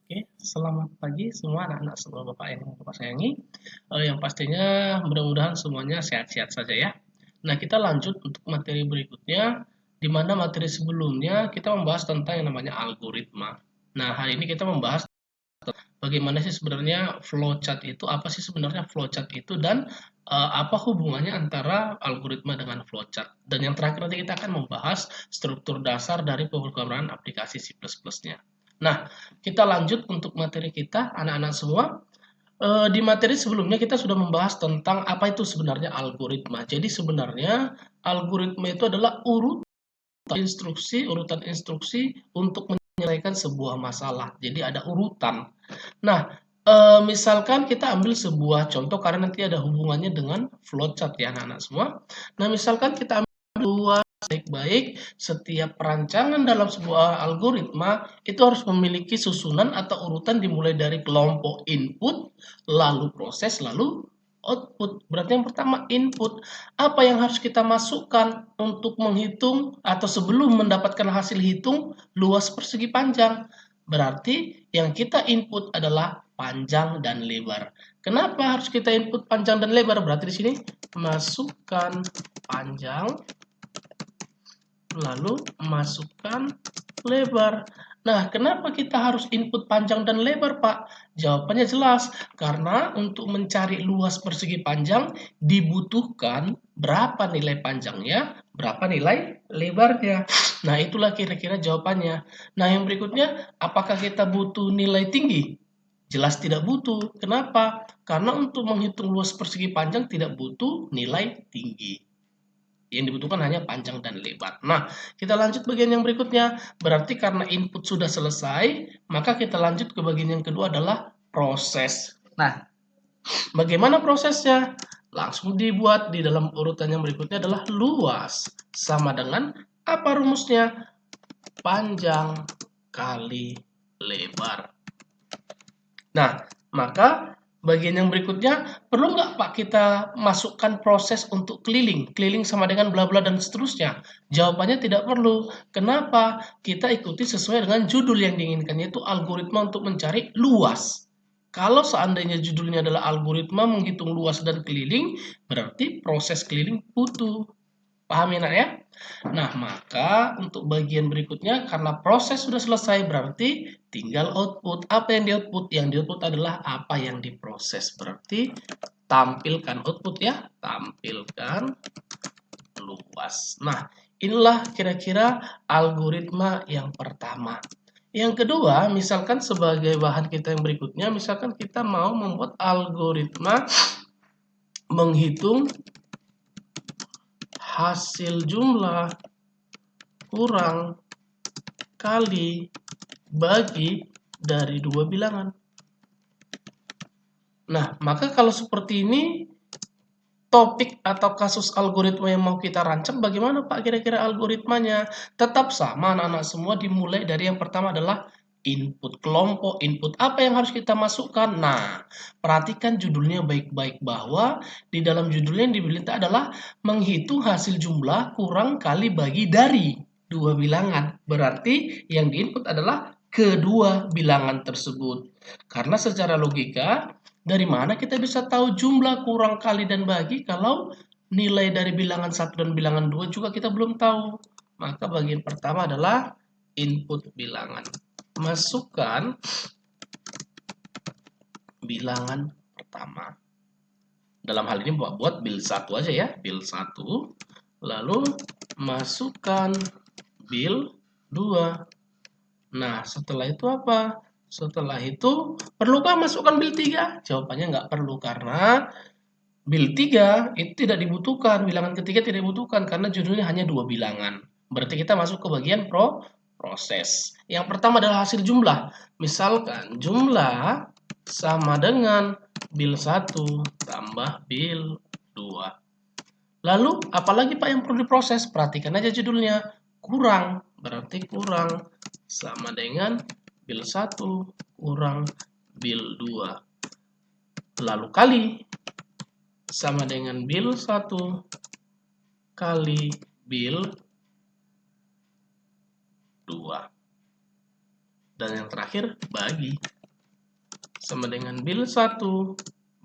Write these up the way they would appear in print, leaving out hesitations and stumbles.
Oke, selamat pagi semua anak-anak semua Bapak yang Bapak sayangi. Yang pastinya mudah-mudahan semuanya sehat-sehat saja ya. Nah, kita lanjut untuk materi berikutnya, di mana materi sebelumnya kita membahas tentang yang namanya algoritma. Nah, hari ini kita membahas bagaimana sih sebenarnya flowchart itu, apa sih sebenarnya flowchart itu, dan apa hubungannya antara algoritma dengan flowchart. Dan yang terakhir nanti kita akan membahas struktur dasar dari pemrograman aplikasi C++-nya. Nah, kita lanjut untuk materi kita, anak-anak semua. Di materi sebelumnya kita sudah membahas tentang apa itu sebenarnya algoritma. Jadi sebenarnya algoritma itu adalah urutan instruksi untuk menyelesaikan sebuah masalah. Jadi ada urutan. Nah, misalkan kita ambil sebuah contoh karena nanti ada hubungannya dengan flowchart ya anak-anak semua. Nah, misalkan kita ambil dua baik-baik, setiap perancangan dalam sebuah algoritma itu harus memiliki susunan atau urutan dimulai dari kelompok input, lalu proses, lalu output. Berarti yang pertama input. Apa yang harus kita masukkan untuk menghitung atau sebelum mendapatkan hasil hitung luas persegi panjang? Berarti yang kita input adalah panjang dan lebar. Kenapa harus kita input panjang dan lebar? Berarti di sini masukkan panjang, lalu masukkan lebar. Nah, kenapa kita harus input panjang dan lebar, Pak? Jawabannya jelas, karena untuk mencari luas persegi panjang dibutuhkan berapa nilai panjangnya, berapa nilai lebarnya. Nah, itulah kira-kira jawabannya. Nah, yang berikutnya, apakah kita butuh nilai tinggi? Jelas tidak butuh. Kenapa? Karena untuk menghitung luas persegi panjang tidak butuh nilai tinggi. Yang dibutuhkan hanya panjang dan lebar. Nah, kita lanjut bagian yang berikutnya. Berarti karena input sudah selesai, maka kita lanjut ke bagian yang kedua adalah proses. Nah, bagaimana prosesnya? Langsung dibuat di dalam urutan yang berikutnya adalah luas. Sama dengan apa rumusnya? Panjang kali lebar. Nah, maka bagian yang berikutnya, perlu nggak Pak kita masukkan proses untuk keliling? Keliling sama dengan bla bla dan seterusnya? Jawabannya tidak perlu. Kenapa? Kita ikuti sesuai dengan judul yang diinginkan, yaitu algoritma untuk mencari luas. Kalau seandainya judulnya adalah algoritma menghitung luas dan keliling, berarti proses keliling butuh. Paham ya nak ya? Nah, maka untuk bagian berikutnya karena proses sudah selesai berarti tinggal output. Apa yang di-output? Yang di-output adalah apa yang diproses. Berarti tampilkan output ya, tampilkan luas. Nah, inilah kira-kira algoritma yang pertama. Yang kedua, misalkan sebagai bahan kita yang berikutnya, misalkan kita mau membuat algoritma menghitung hasil jumlah kurang kali bagi dari dua bilangan. Nah, maka kalau seperti ini, topik atau kasus algoritma yang mau kita rancang, bagaimana Pak kira-kira algoritmanya? Tetap sama anak-anak semua, dimulai dari yang pertama adalah input kelompok, input apa yang harus kita masukkan. Nah, perhatikan judulnya baik-baik bahwa di dalam judulnya yang diminta adalah menghitung hasil jumlah kurang kali bagi dari dua bilangan. Berarti yang diinput adalah kedua bilangan tersebut. Karena secara logika, dari mana kita bisa tahu jumlah kurang kali dan bagi kalau nilai dari bilangan 1 dan bilangan 2 juga kita belum tahu. Maka bagian pertama adalah input bilangan. Masukkan bilangan pertama. Dalam hal ini buat bil 1 aja ya, bil 1. Lalu masukkan bil 2. Nah, setelah itu apa? Setelah itu, perlukah masukkan bil 3? Jawabannya nggak perlu karena bil 3 itu tidak dibutuhkan, bilangan ketiga tidak dibutuhkan karena judulnya hanya dua bilangan. Berarti kita masuk ke bagian proses. Yang pertama adalah hasil jumlah. Misalkan jumlah sama dengan bil 1 tambah bil 2. Lalu apalagi Pak yang perlu diproses? Perhatikan aja judulnya. Kurang, berarti kurang sama dengan bil 1 kurang bil 2. Lalu kali sama dengan bil 1 kali bil 2. Dan yang terakhir bagi. sama dengan bil 1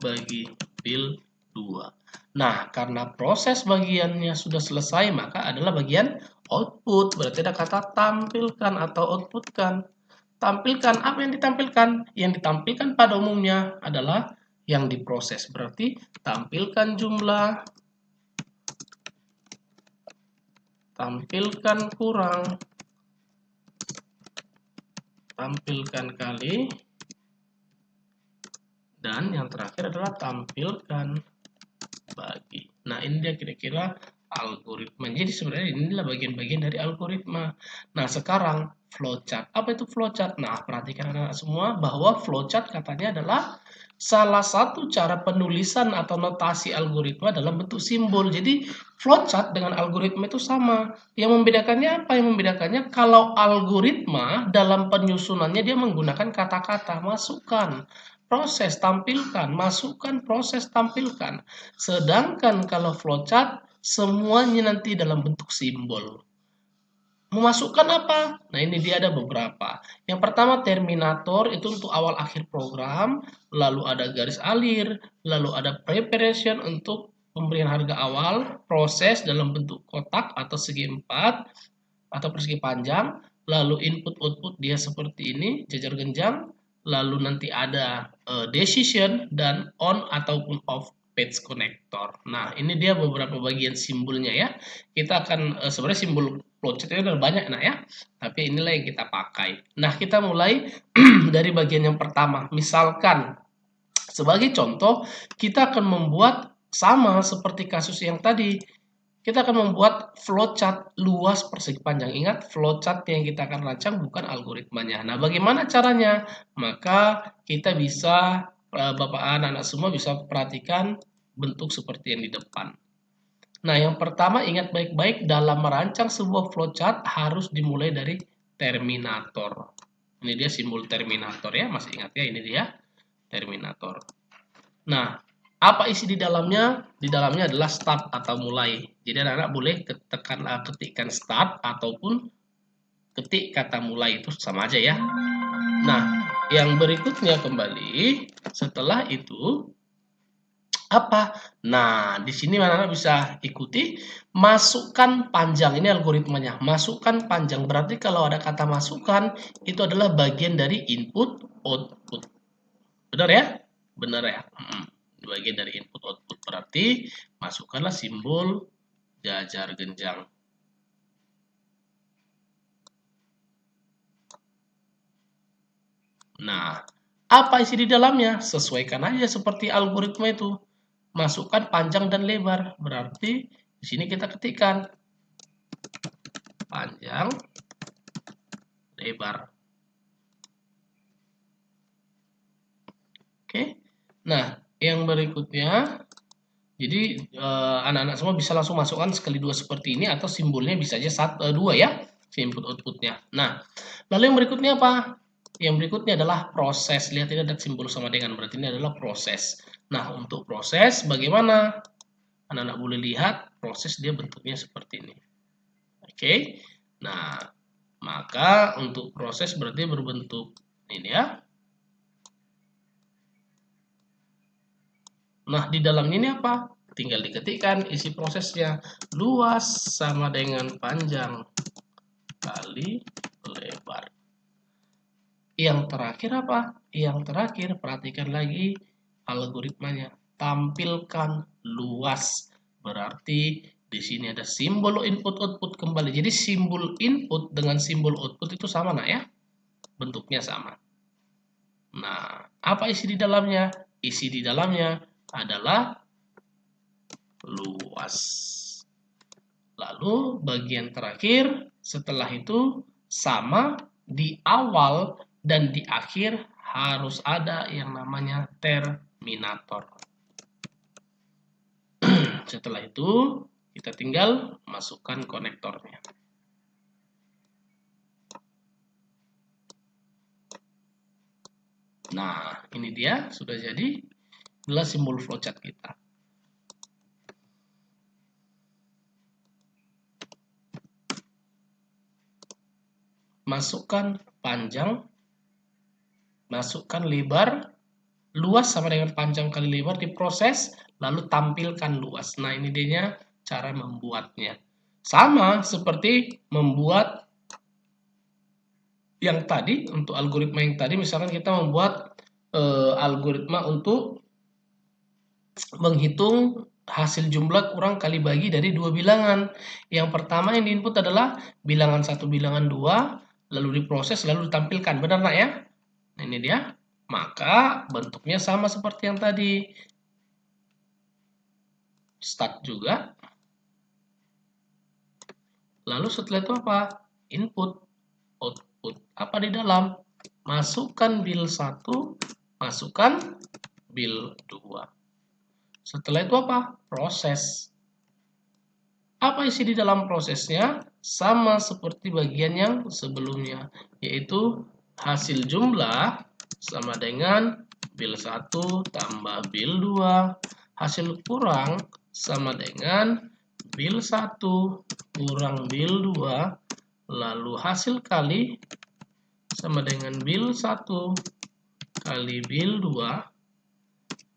bagi bil 2. Nah, karena proses bagiannya sudah selesai, maka adalah bagian output. Berarti ada kata tampilkan atau outputkan. Tampilkan, apa yang ditampilkan? Yang ditampilkan pada umumnya adalah yang diproses. Berarti tampilkan jumlah, tampilkan kurang, tampilkan kali, dan yang terakhir adalah tampilkan bagi. Nah, ini dia kira-kira algoritma. Jadi sebenarnya inilah bagian-bagian dari algoritma. Nah, sekarang flowchart. Apa itu flowchart? Nah, perhatikan anak-anak semua bahwa flowchart katanya adalah salah satu cara penulisan atau notasi algoritma dalam bentuk simbol. Jadi, flowchart dengan algoritma itu sama. Yang membedakannya apa? Yang membedakannya kalau algoritma dalam penyusunannya dia menggunakan kata-kata, masukkan, proses, tampilkan, masukkan, proses, tampilkan. Sedangkan kalau flowchart semuanya nanti dalam bentuk simbol. Memasukkan apa? Nah, ini dia ada beberapa. Yang pertama terminator itu untuk awal akhir program, lalu ada garis alir, lalu ada preparation untuk pemberian harga awal, proses dalam bentuk kotak atau segi empat atau persegi panjang, lalu input output dia seperti ini, jajar genjang, lalu nanti ada decision dan on ataupun off page connector. Nah, ini dia beberapa bagian simbolnya ya. Kita akan sebenarnya simbol flowchart itu ada banyak nah ya, tapi inilah yang kita pakai. Nah, kita mulai dari bagian yang pertama. Misalkan sebagai contoh, kita akan membuat sama seperti kasus yang tadi. Kita akan membuat flowchart luas persegi panjang. Ingat, flowchart yang kita akan rancang bukan algoritmanya. Nah, bagaimana caranya? Maka kita bisa, Bapak anak-anak semua bisa perhatikan bentuk seperti yang di depan. Nah, yang pertama ingat baik-baik dalam merancang sebuah flowchart harus dimulai dari terminator. Ini dia simbol terminator ya, masih ingat ya, ini dia terminator. Nah, apa isi di dalamnya? Di dalamnya adalah start atau mulai. Jadi anak-anak boleh ketikkan start ataupun ketik kata mulai, itu sama aja ya. Nah, yang berikutnya kembali setelah itu apa? Nah, di sini anak-anak bisa ikuti masukkan panjang. Ini algoritmanya. Masukkan panjang berarti kalau ada kata masukkan itu adalah bagian dari input output. Benar ya? Benar ya? Bagian dari input output berarti masukkanlah simbol jajar genjang. Nah, apa isi di dalamnya? Sesuaikan aja seperti algoritma itu. Masukkan panjang dan lebar. Berarti di sini kita ketikkan panjang, lebar. Oke. Nah, yang berikutnya jadi anak-anak semua bisa langsung masukkan sekali dua seperti ini atau simbolnya bisa aja dua ya, input outputnya. Nah, lalu yang berikutnya apa? Yang berikutnya adalah proses. Lihat ini ada simbol sama dengan, berarti ini adalah proses. Nah, untuk proses bagaimana? Anak-anak boleh lihat proses dia bentuknya seperti ini. Oke. Nah, maka untuk proses berarti berbentuk ini ya. Nah, di dalamnya ini apa? Tinggal diketikkan isi prosesnya. Luas sama dengan panjang kali lebar. Yang terakhir apa? Yang terakhir perhatikan lagi algoritmanya. Tampilkan luas. Berarti di sini ada simbol input output kembali. Jadi simbol input dengan simbol output itu sama nak ya? Bentuknya sama. Nah, apa isi di dalamnya? Isi di dalamnya adalah luas. Lalu bagian terakhir setelah itu sama di awal dan di akhir harus ada yang namanya terminator. Setelah itu kita tinggal masukkan konektornya. Nah, ini dia sudah jadi adalah simbol flowchart kita. Masukkan panjang, masukkan lebar, luas sama dengan panjang kali lebar diproses, lalu tampilkan luas. Nah, ini dia cara membuatnya. Sama seperti membuat yang tadi, untuk algoritma yang tadi, misalkan kita membuat algoritma untuk menghitung hasil jumlah kurang kali bagi dari dua bilangan. Yang pertama yang diinput adalah bilangan 1, bilangan 2, lalu diproses, lalu ditampilkan. Benar nggak ya? Nah, ini dia. Maka bentuknya sama seperti yang tadi. Start juga. Lalu setelah itu apa? Input, output. Apa di dalam? Masukkan bil 1, masukkan bil 2. Setelah itu apa? Proses. Apa isi di dalam prosesnya? Sama seperti bagian yang sebelumnya, yaitu hasil jumlah sama dengan bil 1 tambah bil 2. Hasil kurang sama dengan bil 1 kurang bil 2. Lalu hasil kali sama dengan bil 1 kali bil 2.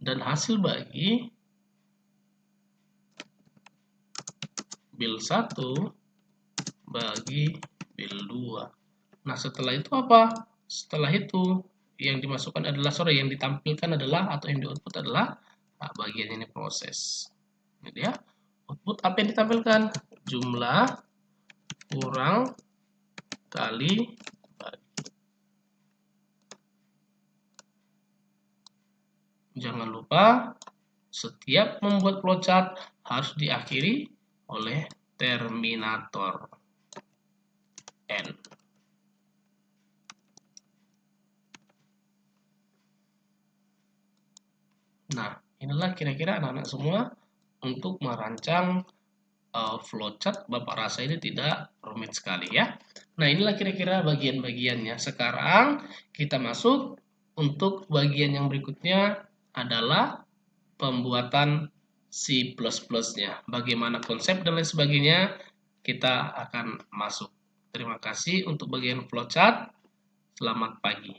Dan hasil bagi bil 1 bagi bil 2. Nah, setelah itu apa? Setelah itu yang dimasukkan adalah, yang ditampilkan adalah, atau yang di-output adalah bagian ini proses. Ini dia. Output apa yang ditampilkan? Jumlah kurang kali bagi. Jangan lupa setiap membuat flowchart harus diakhiri oleh terminator N. Nah, inilah kira-kira anak-anak semua untuk merancang flowchart. Bapak rasa ini tidak rumit sekali ya. Nah, inilah kira-kira bagian-bagiannya. Sekarang kita masuk untuk bagian yang berikutnya adalah pembuatan C++-nya. Bagaimana konsep dan lain sebagainya, kita akan masuk. Terima kasih untuk bagian flowchart. Selamat pagi.